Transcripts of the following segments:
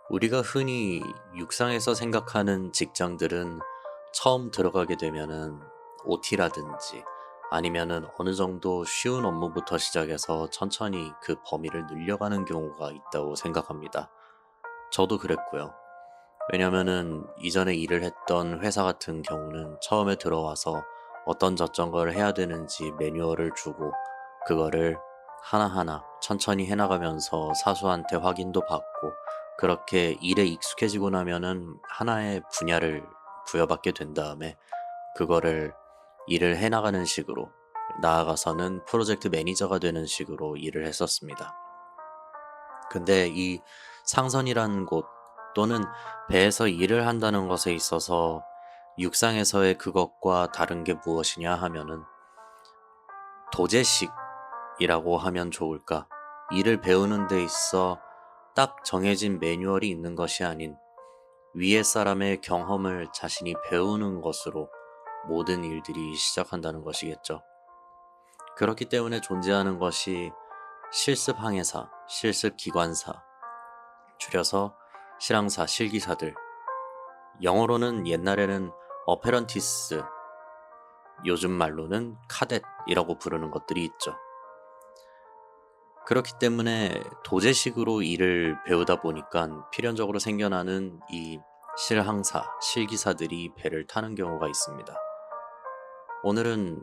우리가 흔히 육상에서 생각하는 직장들은 처음 들어가게 되면은 OT라든지 아니면은 어느 정도 쉬운 업무부터 시작해서 천천히 그 범위를 늘려가는 경우가 있다고 생각합니다. 저도 그랬고요. 왜냐면은 이전에 일을 했던 회사 같은 경우는 처음에 들어와서 어떤 저런 걸 해야 되는지 매뉴얼을 주고 그거를 하나하나 천천히 해나가면서 사수한테 확인도 받고 그렇게 일에 익숙해지고 나면은 하나의 분야를 부여받게 된 다음에 그거를 일을 해나가는 식으로 나아가서는 프로젝트 매니저가 되는 식으로 일을 했었습니다. 근데 이 상선이라는 곳 또는 배에서 일을 한다는 것에 있어서 육상에서의 그것과 다른 게 무엇이냐 하면은 도제식이라고 하면 좋을까? 일을 배우는 데 있어 딱 정해진 매뉴얼이 있는 것이 아닌 위에 사람의 경험을 자신이 배우는 것으로 모든 일들이 시작한다는 것이겠죠. 그렇기 때문에 존재하는 것이 실습 항해사, 실습 기관사, 줄여서 실항사, 실기사들, 영어로는 옛날에는 어페런티스, 요즘 말로는 카뎃이라고 부르는 것들이 있죠. 그렇기 때문에 도제식으로 일을 배우다 보니까 필연적으로 생겨나는 이 실항사, 실기사들이 배를 타는 경우가 있습니다. 오늘은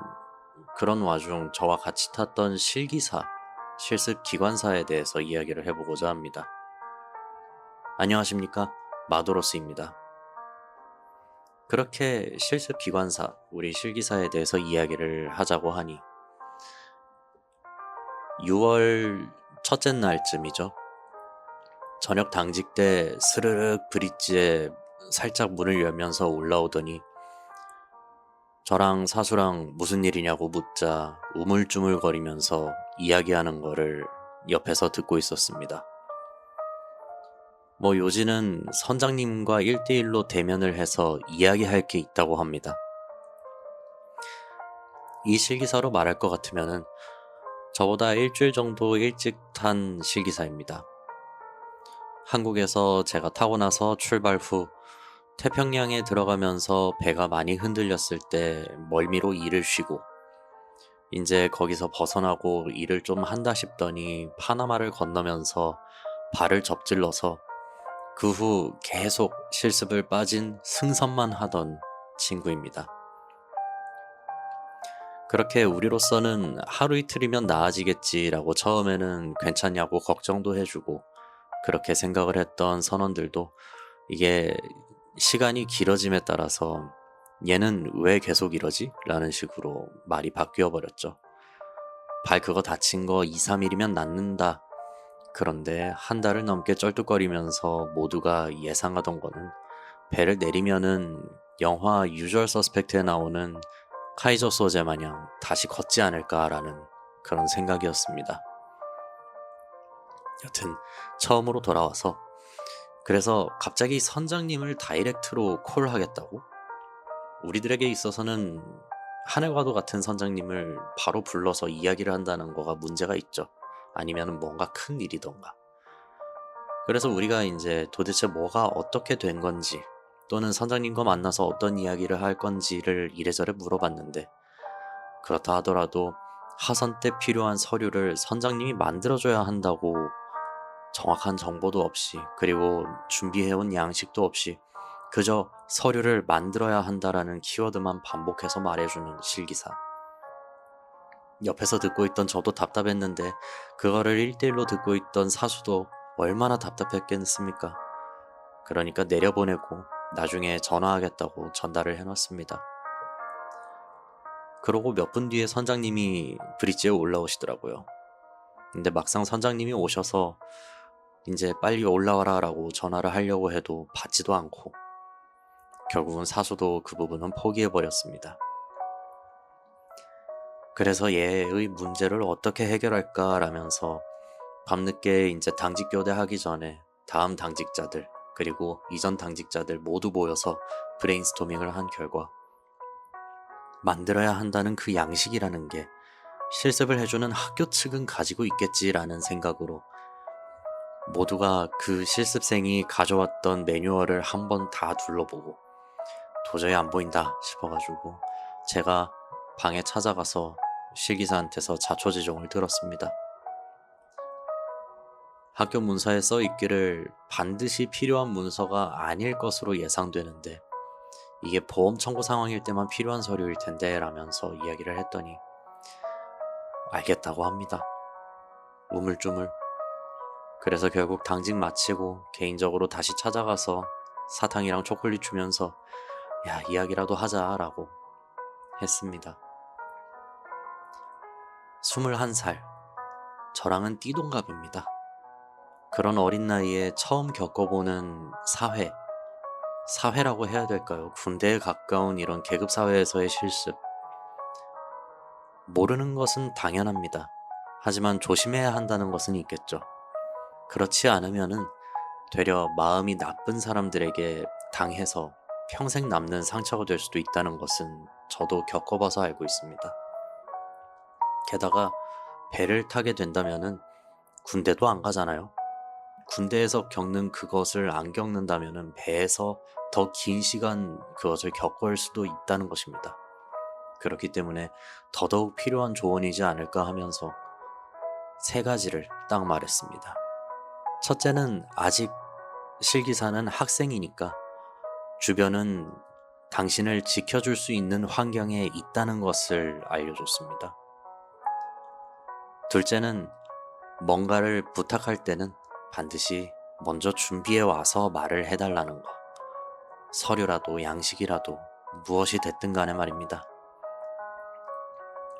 그런 와중 저와 같이 탔던 실기사, 실습 기관사에 대해서 이야기를 해보고자 합니다. 안녕하십니까? 마도로스입니다. 그렇게 실습 기관사, 우리 실기사에 대해서 이야기를 하자고 하니 6월 첫째 날쯤이죠. 저녁 당직 때 스르륵 브릿지에 살짝 문을 열면서 올라오더니 저랑 사수랑 무슨 일이냐고 묻자 우물쭈물거리면서 이야기하는 거를 옆에서 듣고 있었습니다. 뭐 요지는 선장님과 1대1로 대면을 해서 이야기할 게 있다고 합니다. 이 실기사로 말할 것 같으면은 저보다 일주일 정도 일찍 탄 실기사입니다. 한국에서 제가 타고 나서 출발 후 태평양에 들어가면서 배가 많이 흔들렸을 때 멀미로 이를 쉬고 이제 거기서 벗어나고 일을 좀 한다 싶더니 파나마를 건너면서 발을 접질러서 그 후 계속 실습을 빠진 승선만 하던 친구입니다. 그렇게 우리로서는 하루 이틀이면 나아지겠지라고 처음에는 괜찮냐고 걱정도 해주고 그렇게 생각을 했던 선원들도 이게 시간이 길어짐에 따라서 얘는 왜 계속 이러지? 라는 식으로 말이 바뀌어 버렸죠. 발 그거 다친 거 2, 3일이면 낫는다. 그런데 한 달을 넘게 쩔뚝거리면서 모두가 예상하던 거는 배를 내리면은 영화 유주얼 서스펙트에 나오는 카이저 소제 마냥 다시 걷지 않을까라는 그런 생각이었습니다. 여튼 처음으로 돌아와서 그래서 갑자기 선장님을 다이렉트로 콜하겠다고? 우리들에게 있어서는 하늘과도 같은 선장님을 바로 불러서 이야기를 한다는 거가 문제가 있죠. 아니면 뭔가 큰 일이던가. 그래서 우리가 이제 도대체 뭐가 어떻게 된 건지 또는 선장님과 만나서 어떤 이야기를 할 건지를 이래저래 물어봤는데 그렇다 하더라도 하선 때 필요한 서류를 선장님이 만들어줘야 한다고 정확한 정보도 없이 그리고 준비해온 양식도 없이 그저 서류를 만들어야 한다라는 키워드만 반복해서 말해주는 실기사. 옆에서 듣고 있던 저도 답답했는데 그거를 1대1로 듣고 있던 사수도 얼마나 답답했겠습니까? 그러니까 내려보내고 나중에 전화하겠다고 전달을 해놨습니다. 그러고 몇 분 뒤에 선장님이 브릿지에 올라오시더라고요. 근데 막상 선장님이 오셔서 이제 빨리 올라와라 라고 전화를 하려고 해도 받지도 않고 결국은 사수도 그 부분은 포기해버렸습니다. 그래서 얘의 문제를 어떻게 해결할까 라면서 밤늦게 이제 당직 교대하기 전에 다음 당직자들 그리고 이전 당직자들 모두 모여서 브레인스토밍을 한 결과 만들어야 한다는 그 양식이라는 게 실습을 해주는 학교 측은 가지고 있겠지라는 생각으로 모두가 그 실습생이 가져왔던 매뉴얼을 한번 다 둘러보고 도저히 안 보인다 싶어가지고 제가 방에 찾아가서 실기사한테서 자초지종을 들었습니다. 학교 문서에 써 있기를 반드시 필요한 문서가 아닐 것으로 예상되는데 이게 보험 청구 상황일 때만 필요한 서류일 텐데 라면서 이야기를 했더니 알겠다고 합니다. 우물쭈물. 그래서 결국 당직 마치고 개인적으로 다시 찾아가서 사탕이랑 초콜릿 주면서 야, 이야기라도 하자라고 했습니다. 21살. 저랑은 띠동갑입니다. 그런 어린 나이에 처음 겪어보는 사회라고 해야 될까요? 군대에 가까운 이런 계급사회에서의 실습. 모르는 것은 당연합니다. 하지만 조심해야 한다는 것은 있겠죠. 그렇지 않으면은 되려 마음이 나쁜 사람들에게 당해서 평생 남는 상처가 될 수도 있다는 것은 저도 겪어봐서 알고 있습니다. 게다가 배를 타게 된다면은 군대도 안 가잖아요. 군대에서 겪는 그것을 안 겪는다면은 배에서 더 긴 시간 그것을 겪을 수도 있다는 것입니다. 그렇기 때문에 더더욱 필요한 조언이지 않을까 하면서 세 가지를 딱 말했습니다. 첫째는 아직 실기사는 학생이니까 주변은 당신을 지켜줄 수 있는 환경에 있다는 것을 알려줬습니다. 둘째는 뭔가를 부탁할 때는 반드시 먼저 준비해 와서 말을 해달라는 거. 서류라도 양식이라도 무엇이 됐든 간에 말입니다.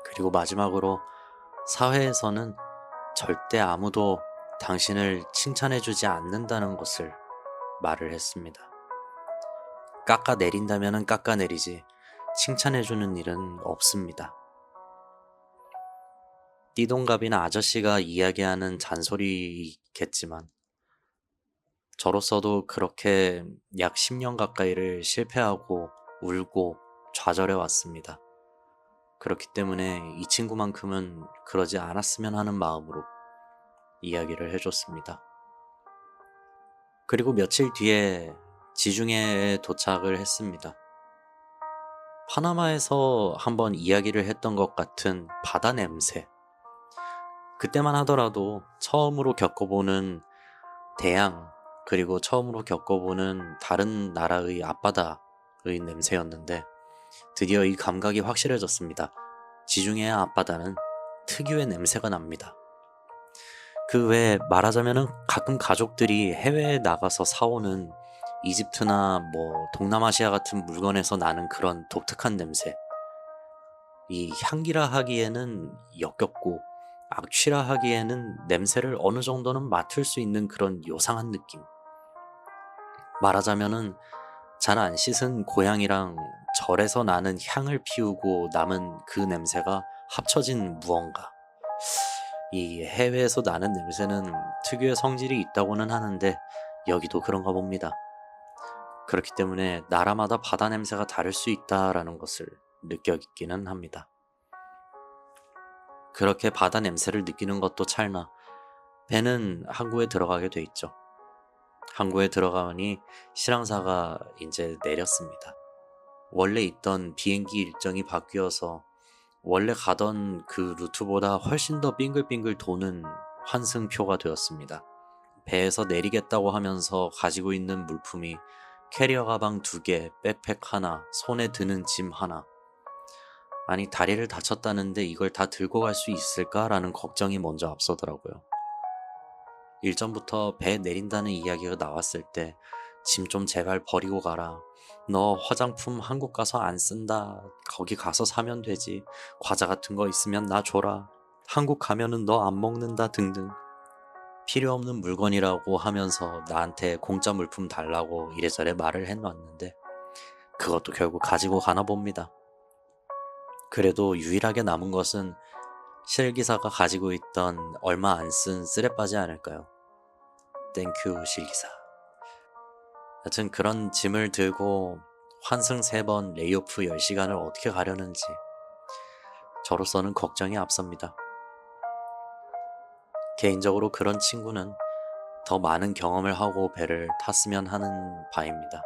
그리고 마지막으로 사회에서는 절대 아무도 당신을 칭찬해주지 않는다는 것을 말을 했습니다. 깎아내린다면 깎아내리지 칭찬해주는 일은 없습니다. 띠동갑이나 아저씨가 이야기하는 잔소리겠지만 저로서도 그렇게 약 10년 가까이를 실패하고 울고 좌절해 왔습니다. 그렇기 때문에 이 친구만큼은 그러지 않았으면 하는 마음으로 이야기를 해줬습니다. 그리고 며칠 뒤에 지중해에 도착을 했습니다. 파나마에서 한번 이야기를 했던 것 같은 바다 냄새. 그때만 하더라도 처음으로 겪어보는 대양, 그리고 처음으로 겪어보는 다른 나라의 앞바다의 냄새였는데 드디어 이 감각이 확실해졌습니다. 지중해의 앞바다는 특유의 냄새가 납니다. 그 외에 말하자면은 가끔 가족들이 해외에 나가서 사오는 이집트나 동남아시아 같은 물건에서 나는 그런 독특한 냄새. 이 향기라 하기에는 역겹고 악취라 하기에는 냄새를 어느 정도는 맡을 수 있는 그런 요상한 느낌. 말하자면은 잘 안 씻은 고양이랑 절에서 나는 향을 피우고 남은 그 냄새가 합쳐진 무언가. 이 해외에서 나는 냄새는 특유의 성질이 있다고는 하는데 여기도 그런가 봅니다. 그렇기 때문에 나라마다 바다 냄새가 다를 수 있다라는 것을 느꼈기는 합니다. 그렇게 바다 냄새를 느끼는 것도 찰나 배는 항구에 들어가게 돼 있죠. 항구에 들어가니 실항사가 이제 내렸습니다. 원래 있던 비행기 일정이 바뀌어서 원래 가던 그 루트보다 훨씬 더 빙글빙글 도는 환승표가 되었습니다. 배에서 내리겠다고 하면서 가지고 있는 물품이 캐리어 가방 2개, 백팩 하나, 손에 드는 짐 하나. 아니, 다리를 다쳤다는데 이걸 다 들고 갈 수 있을까라는 걱정이 먼저 앞서더라고요. 일전부터 배 내린다는 이야기가 나왔을 때 짐 좀 제발 버리고 가라. 너 화장품 한국 가서 안 쓴다. 거기 가서 사면 되지. 과자 같은 거 있으면 나 줘라. 한국 가면은 너 안 먹는다 등등. 필요 없는 물건이라고 하면서 나한테 공짜 물품 달라고 이래저래 말을 해놨는데 그것도 결국 가지고 가나 봅니다. 그래도 유일하게 남은 것은 실기사가 가지고 있던 얼마 안 쓴 쓰레빠지 아닐까요? 땡큐 실기사. 여튼 그런 짐을 들고 환승 3번 레이오프 10시간을 어떻게 가려는지 저로서는 걱정이 앞섭니다. 개인적으로 그런 친구는 더 많은 경험을 하고 배를 탔으면 하는 바입니다.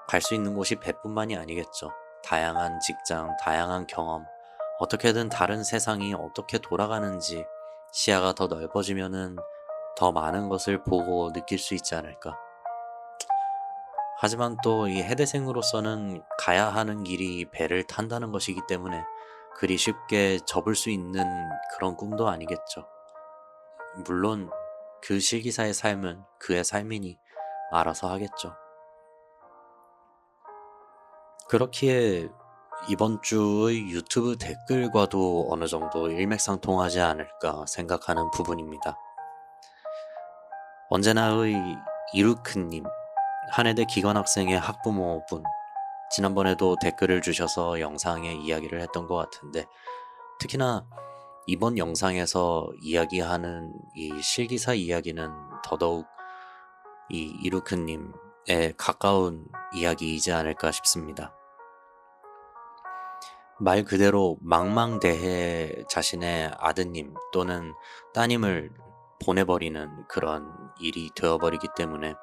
갈 수 있는 곳이 배뿐만이 아니겠죠. 다양한 직장, 다양한 경험, 어떻게든 다른 세상이 어떻게 돌아가는지 시야가 더 넓어지면은 더 많은 것을 보고 느낄 수 있지 않을까. 하지만 또 이 해대생으로서는 가야 하는 길이 배를 탄다는 것이기 때문에 그리 쉽게 접을 수 있는 그런 꿈도 아니겠죠. 물론 그 실기사의 삶은 그의 삶이니 알아서 하겠죠. 그렇기에 이번 주의 유튜브 댓글과도 어느 정도 일맥상통하지 않을까 생각하는 부분입니다. 언제나의 이루크님, 한해대 기관학생의 학부모분, 지난번에도 댓글을 주셔서 영상에 이야기를 했던 것 같은데, 특히나 이번 영상에서 이야기하는 이 실기사 이야기는 더더욱 이 이루크님에 가까운 이야기이지 않을까 싶습니다. 말 그대로 망망대해 자신의 아드님 또는 따님을 보내버리는 그런 일이 되어버리기 때문에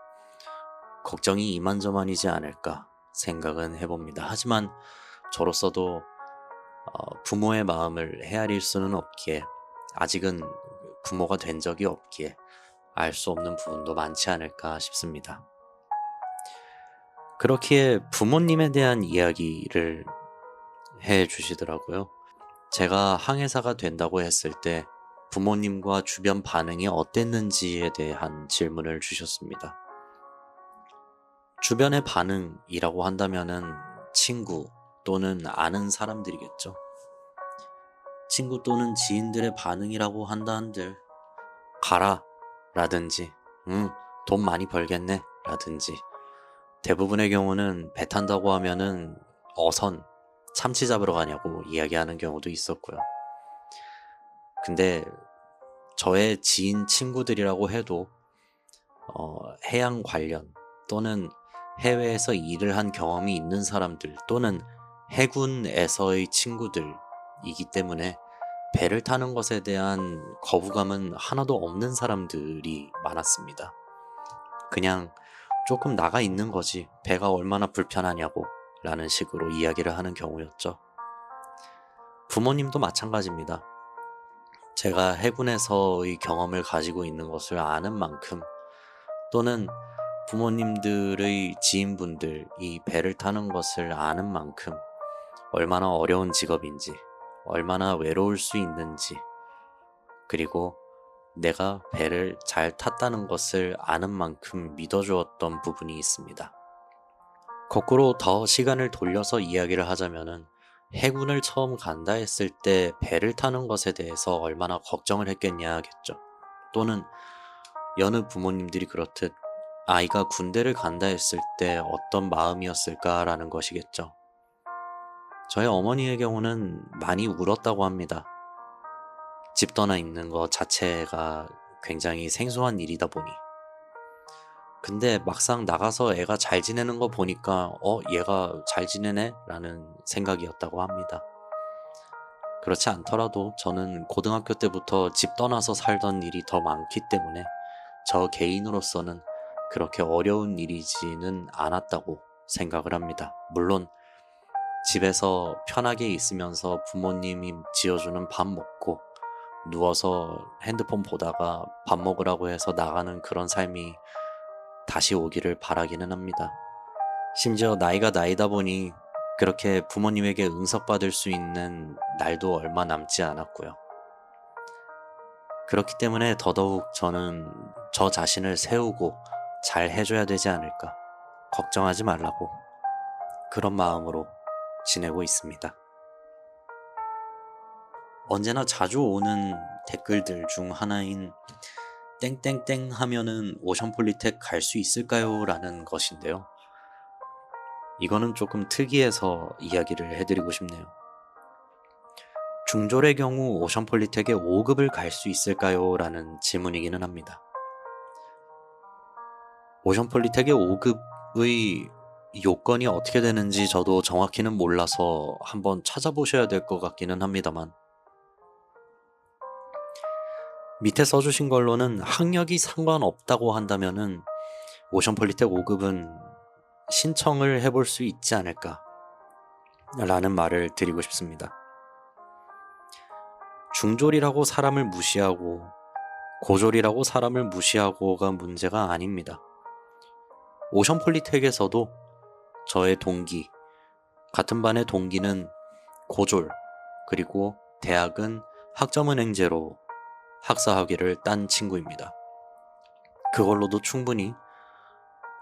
걱정이 이만저만이지 않을까 생각은 해봅니다. 하지만 저로서도 부모의 마음을 헤아릴 수는 없기에, 아직은 부모가 된 적이 없기에 알 수 없는 부분도 많지 않을까 싶습니다. 그렇기에 부모님에 대한 이야기를 해 주시더라고요. 제가 항해사가 된다고 했을 때 부모님과 주변 반응이 어땠는지에 대한 질문을 주셨습니다. 주변의 반응이라고 한다면은 친구 또는 아는 사람들이겠죠. 친구 또는 지인들의 반응이라고 한다 한들 가라 라든지 돈 많이 벌겠네 라든지, 대부분의 경우는 배 탄다고 하면은 어선 참치 잡으러 가냐고 이야기하는 경우도 있었고요. 근데 저의 지인 친구들이라고 해도 해양 관련 또는 해외에서 일을 한 경험이 있는 사람들 또는 해군에서의 친구들이기 때문에 배를 타는 것에 대한 거부감은 하나도 없는 사람들이 많았습니다. 그냥 조금 나가 있는 거지 배가 얼마나 불편하냐고 라는 식으로 이야기를 하는 경우였죠. 부모님도 마찬가지입니다. 제가 해군에서의 경험을 가지고 있는 것을 아는 만큼, 또는 부모님들의 지인분들이 배를 타는 것을 아는 만큼 얼마나 어려운 직업인지, 얼마나 외로울 수 있는지, 그리고 내가 배를 잘 탔다는 것을 아는 만큼 믿어주었던 부분이 있습니다. 거꾸로 더 시간을 돌려서 이야기를 하자면은, 해군을 처음 간다 했을 때 배를 타는 것에 대해서 얼마나 걱정을 했겠냐 하겠죠. 또는 여느 부모님들이 그렇듯 아이가 군대를 간다 했을 때 어떤 마음이었을까라는 것이겠죠. 저희 어머니의 경우는 많이 울었다고 합니다. 집 떠나 있는 것 자체가 굉장히 생소한 일이다 보니. 근데 막상 나가서 애가 잘 지내는 거 보니까 얘가 잘 지내네? 라는 생각이었다고 합니다. 그렇지 않더라도 저는 고등학교 때부터 집 떠나서 살던 일이 더 많기 때문에 저 개인으로서는 그렇게 어려운 일이지는 않았다고 생각을 합니다. 물론 집에서 편하게 있으면서 부모님이 지어주는 밥 먹고 누워서 핸드폰 보다가 밥 먹으라고 해서 나가는 그런 삶이 다시 오기를 바라기는 합니다. 심지어 나이가 나이다 보니 그렇게 부모님에게 응석받을 수 있는 날도 얼마 남지 않았고요. 그렇기 때문에 더더욱 저는 저 자신을 세우고 잘 해줘야 되지 않을까, 걱정하지 말라고, 그런 마음으로 지내고 있습니다. 언제나 자주 오는 댓글들 중 하나인 땡땡땡 하면은 오션폴리텍 갈 수 있을까요? 라는 것인데요. 이거는 조금 특이해서 이야기를 해드리고 싶네요. 중졸의 경우 오션폴리텍의 5급을 갈 수 있을까요? 라는 질문이기는 합니다. 오션폴리텍의 5급의 요건이 어떻게 되는지 저도 정확히는 몰라서 한번 찾아보셔야 될 것 같기는 합니다만, 밑에 써주신 걸로는 학력이 상관없다고 한다면은 오션폴리텍 5급은 신청을 해볼 수 있지 않을까 라는 말을 드리고 싶습니다. 중졸이라고 사람을 무시하고 고졸이라고 사람을 무시하고가 문제가 아닙니다. 오션폴리텍에서도 저의 동기, 같은 반의 동기는 고졸, 그리고 대학은 학점은행제로 학사학위를 딴 친구입니다. 그걸로도 충분히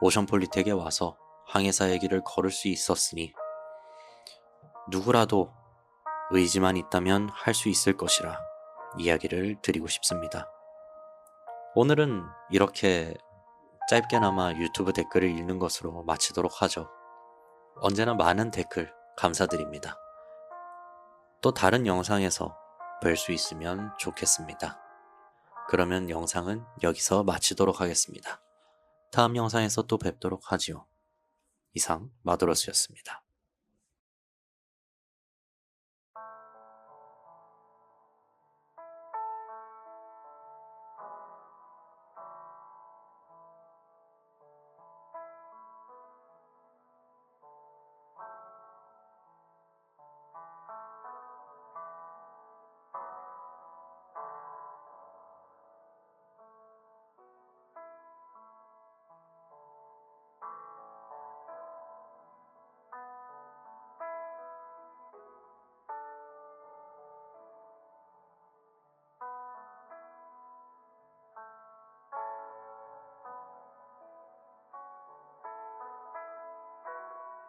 오션폴리텍에 와서 항해사의 길을 걸을 수 있었으니 누구라도 의지만 있다면 할 수 있을 것이라 이야기를 드리고 싶습니다. 오늘은 이렇게 짧게나마 유튜브 댓글을 읽는 것으로 마치도록 하죠. 언제나 많은 댓글 감사드립니다. 또 다른 영상에서 뵐 수 있으면 좋겠습니다. 그러면 영상은 여기서 마치도록 하겠습니다. 다음 영상에서 또 뵙도록 하지요. 이상 마도로스였습니다.